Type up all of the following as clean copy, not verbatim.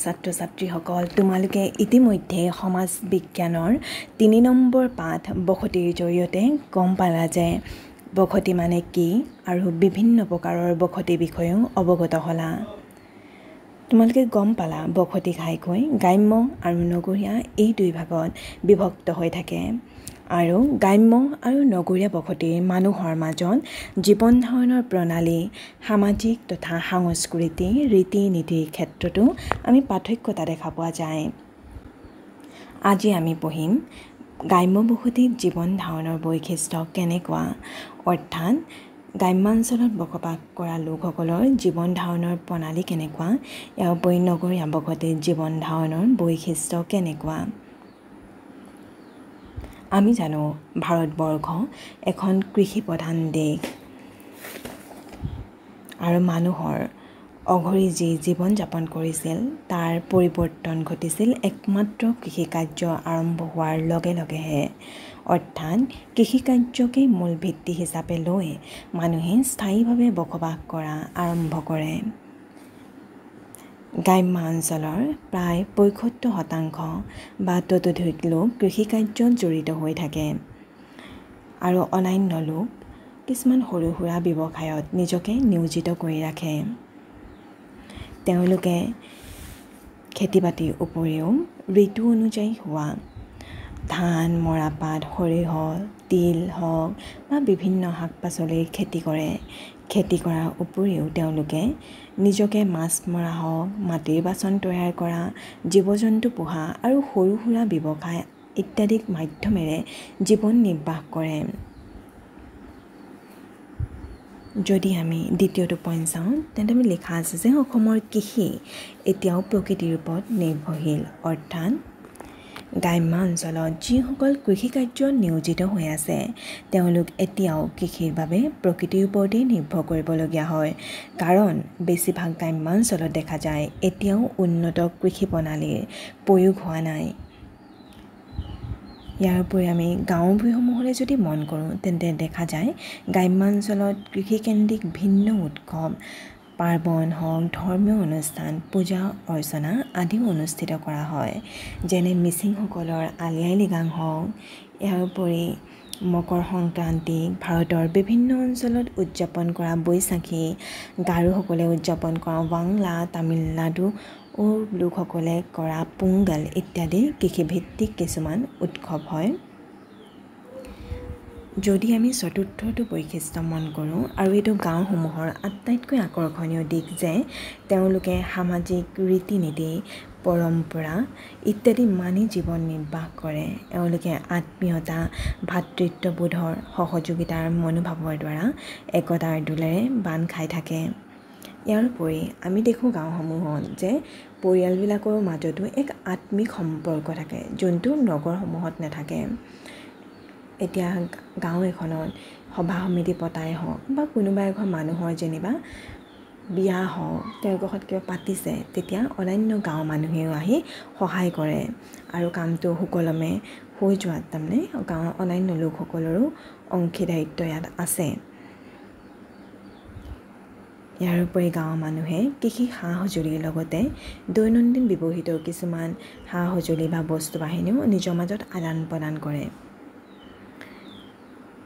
ছাত্ৰ ছাত্ৰীসকল তোমালোকে ইতিমধ্যে সমাজ বিজ্ঞানৰ ৩ নম্বৰ পাঠ বসতিৰ জৰিয়তে গম পালা যে বসতি মানে কি আৰু বিভিন্ন প্ৰকাৰৰ বসতি বিষয়েও অৱগত হ'লা। তোমালোকে গম পালা বসতি ঘাইকৈ গ্ৰাম্য আৰু নগৰীয়া এই দুই ভাগত বিভক্ত হৈ থাকে আৰু গ্ৰাম্য আৰু নগৰীয়া বসতিৰ মানুহৰ মাজত জীৱন ধাৰণৰ প্ৰণালী সামাজিক তথা সাংস্কৃতিক ৰীতি নীতিৰ ক্ষেত্ৰতো আমি পাৰ্থক্যতা দেখা পোৱা যায়। আজি আমি পঢ়িম গ্ৰাম্য বসতিত জীৱন ধাৰণৰ বৈশিষ্ট্য কেনেকুৱা, অৰ্থাৎ গ্ৰাম্যাঞ্চলত বসবাস কৰা লোকসকলৰ জীৱন ধাৰণৰ প্ৰণালী কেনেকুৱা, ইয়াৰ উপৰি নগৰীয়া বসতিত জীৱন ধাৰণৰ বৈশিষ্ট্য কেনেকুৱা। আমি জানো ভাৰতবৰ্ষ এখন কৃষি প্ৰধান দেশ আৰু মানুহৰ অঘৰী যি জীৱন যাপন কৰিছিল তাৰ পৰিৱৰ্তন ঘটিছিল একমাত্ৰ কৃষি কাৰ্য আৰম্ভ হোৱাৰ লগে লগেহে, অৰ্থাৎ কৃষি কাৰ্যকে মূল ভিত্তি হিচাপে লৈ মানুহে স্থায়ীভাৱে বসবাস কৰা আৰম্ভ কৰে। গ্ৰাম্য অঞ্চলৰ প্ৰায় ৭৫% বা ততোধিক লোক কৃষি কাৰ্যত জড়িত হৈ থাকে আৰু অন্যান্য লোক কিছুমান সৰু সুৰা ব্যৱসায়ত নিজকে নিয়োজিত কৰি ৰাখে। তেওঁলোকে খেতি বাতিৰ উপৰিও ঋতু অনুযায়ী হোৱা ধান, মৰাপাট, সৰিয়হ, তিল হওক বা বিভিন্ন শাক পাচলিৰ খেতি কৰে। খেতি কৰাৰ উপৰিও তেওঁলোকে নিজকে মাছ মৰা হওক, মাটিৰ বাচন তৈয়াৰ কৰা, জীৱ জন্তু পোহা আৰু সৰু সুৰা ব্যৱসায় ইত্যাদি মাধ্যমেৰে জীৱন নিৰ্বাহ কৰে। যদি আমি দ্বিতীয়টো পইণ্ট চাওঁ তেন্তে আমি লিখা আছে যে অসমৰ কৃষি এতিয়াও প্ৰকৃতিৰ ওপৰত নিৰ্ভৰশীল, অৰ্থাৎ গ্ৰাম্য অঞ্চলত যিসকল কৃষি কাৰ্যত নিয়োজিত হৈ আছে তেওঁলোক এতিয়াও কৃষিৰ বাবে প্ৰকৃতিৰ ওপৰতেই নিৰ্ভৰ কৰিবলগীয়া হয়, কাৰণ বেছিভাগ গ্ৰাম্য অঞ্চলত দেখা যায় এতিয়াও উন্নত কৃষি প্ৰণালীৰ প্ৰয়োগ হোৱা নাই। ইয়াৰ উপৰি আমি গাঁও ভূঞসমূহলৈ যদি মন কৰোঁ তেন্তে দেখা যায় গ্ৰাম্যাঞ্চলত কৃষিকেন্দ্ৰিক ভিন্ন উৎসৱ পাৰ্বণ হওক, ধৰ্মীয় অনুষ্ঠান, পূজা অৰ্চনা আদিও অনুষ্ঠিত কৰা হয়, যেনে মিচিংসকলৰ আলি আই লৃগাং হওক। ইয়াৰ উপৰি মকৰ সংক্ৰান্তি, ভাৰতৰ বিভিন্ন অঞ্চলত উদযাপন কৰা বৈশাখী, গাৰোসকলে উদযাপন কৰা ৱাংলা, তামিলনাডু লোকসকলে কৰা পোংগল ইত্যাদি কৃষিভিত্তিক কিছুমান উৎসৱ হয়। যদি আমি চতুৰ্থটো বৈশিষ্ট্য মন কৰোঁ আৰু এইটো গাঁওসমূহৰ আটাইতকৈ আকৰ্ষণীয় দিশ যে তেওঁলোকে সামাজিক ৰীতি নীতি পৰম্পৰা ইত্যাদি মানি জীৱন নিৰ্বাহ কৰে। এওঁলোকে আত্মীয়তা, ভাতৃত্ববোধৰ, সহযোগিতাৰ মনোভাৱৰ দ্বাৰা একতাৰ দোলেৰে বান্ধ খাই থাকে। ইয়াৰ উপৰি আমি দেখোঁ গাঁওসমূহত যে পৰিয়ালবিলাকৰ মাজতো এক আত্মিক সম্পৰ্ক থাকে, যোনটো নগৰসমূহত নাথাকে। এতিয়া গাঁও এখনত সভা সমিতি পতাই হওক বা কোনোবা এখন মানুহৰ যেনিবা বিয়া হওক, তেওঁলোকৰ ঘৰত কিবা পাতিছে, তেতিয়া অন্যান্য গাঁৱৰ মানুহেও আহি সহায় কৰে আৰু কামটো সুকলমে হৈ যোৱাত তাৰমানে গাঁৱৰ অন্যান্য লোকসকলৰো অংশীদাৰিত্ব ইয়াত আছে। ইয়াৰ উপৰি গাঁৱৰ মানুহে কৃষি সা সঁজুলিৰ লগতে দৈনন্দিন ব্যৱহৃত কিছুমান সা সঁজুলি বা বস্তু বাহিনীও নিজৰ মাজত আদান প্ৰদান কৰে।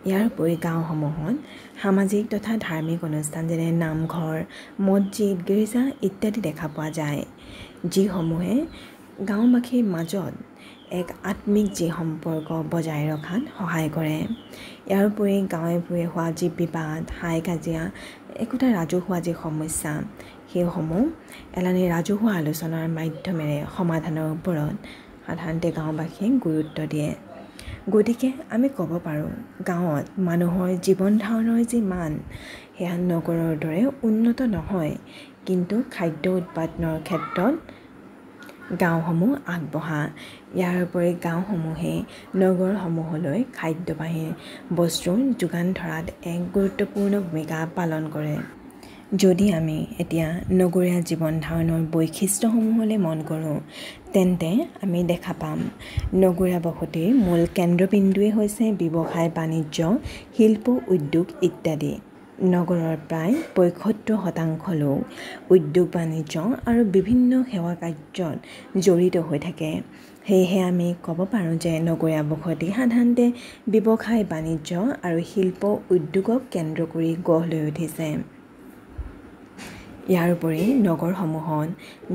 ইয়াৰ উপৰি গাঁওসমূহত সামাজিক তথা ধাৰ্মিক অনুষ্ঠান যেনে নামঘৰ, মছজিদ, গীৰ্জা ইত্যাদি দেখা পোৱা যায়, যিসমূহে গাঁওবাসীৰ মাজত এক আত্মিক যি সম্পৰ্ক বজাই ৰখাত সহায় কৰে। ইয়াৰ উপৰি গাঁৱে ভূঞে হোৱা যি বিবাদ, হাই কাজিয়া, একোটা ৰাজহুৱা যি সমস্যা, সেইসমূহ এলানি ৰাজহুৱা আলোচনাৰ মাধ্যমেৰে সমাধানৰ ওপৰত সাধাৰণতে গাঁওবাসীয়ে গুৰুত্ব দিয়ে। গতিকে আমি ক'ব পাৰোঁ গাঁৱত মানুহৰ জীৱন ধাৰণৰ যি মান সেয়া নগৰৰ দৰে উন্নত নহয়, কিন্তু খাদ্য উৎপাদনৰ ক্ষেত্ৰত গাঁওসমূহ আগবঢ়া। ইয়াৰ উপৰি গাঁওসমূহে নগৰসমূহলৈ খাদ্যবাহী বস্তুৰ যোগান ধৰাত এক গুৰুত্বপূৰ্ণ ভূমিকা পালন কৰে। যদি আমি এতিয়া নগৰীয়া জীৱন ধাৰণৰ বৈশিষ্ট্যসমূহলৈ মন কৰোঁ তেন্তে আমি দেখা পাম নগৰীয়া বসতিৰ মূল কেন্দ্ৰবিন্দুৱে হৈছে ব্যৱসায় বাণিজ্য, শিল্প উদ্যোগ ইত্যাদি। নগৰৰ প্ৰায় ৭৫% লোক উদ্যোগ বাণিজ্য আৰু বিভিন্ন সেৱা কাৰ্যত জড়িত হৈ থাকে। সেয়েহে আমি ক'ব পাৰোঁ যে নগৰীয়া বসতি সাধাৰণতে ব্যৱসায় বাণিজ্য আৰু শিল্প উদ্যোগক কেন্দ্ৰ কৰি গঢ় লৈ উঠিছে। ইয়াৰ উপৰি নগৰসমূহত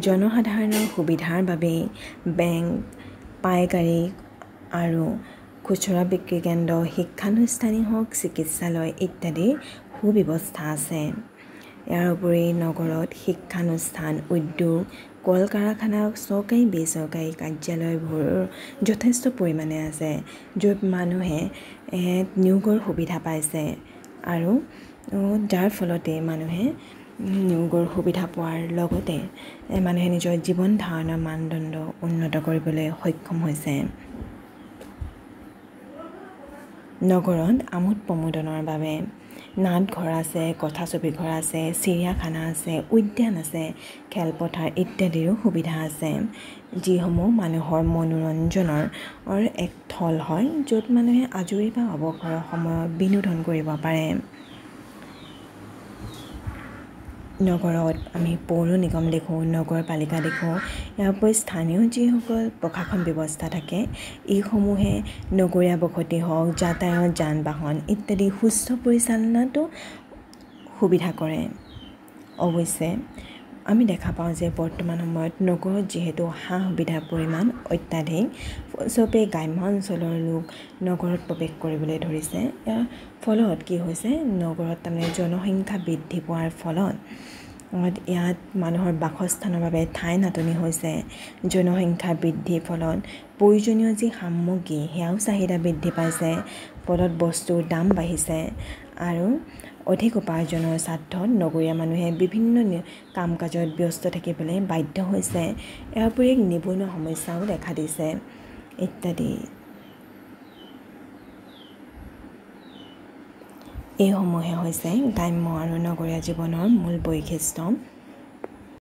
জনসাধাৰণৰ সুবিধাৰ বাবে বেংক, পাইকাৰী আৰু খুচুৰা বিক্ৰী কেন্দ্ৰ, শিক্ষানুষ্ঠানেই হওক, চিকিৎসালয় ইত্যাদিৰ সুব্যৱস্থা আছে। ইয়াৰ উপৰি নগৰত শিক্ষানুষ্ঠান, উদ্যোগ, কল কাৰখানা, চৰকাৰী বেচৰকাৰী কাৰ্যালয়বোৰ যথেষ্ট পৰিমাণে আছে, য'ত মানুহে নিয়োগৰ সুবিধা পাইছে আৰু যাৰ ফলতে মানুহে নিয়োগৰ সুবিধা পোৱাৰ লগতে মানুহে নিজৰ জীৱন ধাৰণৰ মানদণ্ড উন্নত কৰিবলৈ সক্ষম হৈছে। নগৰত আমোদ প্ৰমোদনৰ বাবে নাটঘৰ আছে, কথাছবি ঘৰ আছে, চিৰিয়াখানা আছে, উদ্যান আছে, খেলপথাৰ ইত্যাদিৰো সুবিধা আছে, যিসমূহ মানুহৰ মনোৰঞ্জনৰ এক থল হয়, য'ত মানুহে আজৰি বা অৱসৰৰ সময়ত বিনোদন কৰিব পাৰে। নগৰত আমি পৌৰ নিগম দেখোঁ, নগৰপালিকা দেখোঁ। ইয়াৰ উপৰি স্থানীয় যিসকল প্ৰশাসন ব্যৱস্থা থাকে, এইসমূহে নগৰীয়া বসতি হওক, যাতায়াত, যান বাহন ইত্যাদি সুস্থ পৰিচালনাতো সুবিধা কৰে। অৱশ্যে আমি দেখা পাওঁ যে বৰ্তমান সময়ত নগৰত যিহেতু সা-সুবিধাৰ পৰিমাণ অত্যাধিক, চবেই গ্ৰাম্য অঞ্চলৰ লোক নগৰত প্ৰৱেশ কৰিবলৈ ধৰিছে। ইয়াৰ ফলত কি হৈছে, নগৰত তাৰমানে জনসংখ্যা বৃদ্ধি পোৱাৰ ফলত ইয়াত মানুহৰ বাসস্থানৰ বাবে ঠাই নাটনি হৈছে। জনসংখ্যা বৃদ্ধিৰ ফলত প্ৰয়োজনীয় যি সামগ্ৰী সেয়াও চাহিদা বৃদ্ধি পাইছে, ফলত বস্তুৰ দাম বাঢ়িছে আৰু অধিক উপাৰ্জনৰ স্বাৰ্থত নগৰীয়া মানুহে বিভিন্ন কাম কাজত ব্যস্ত থাকিবলৈ বাধ্য হৈছে। ইয়াৰ উপৰি এক নিবনুৱা সমস্যাও দেখা দিছে ইত্যাদি। এইসমূহে হৈছে গ্ৰাম্য আৰু নগৰীয়া জীৱনৰ মূল বৈশিষ্ট্য।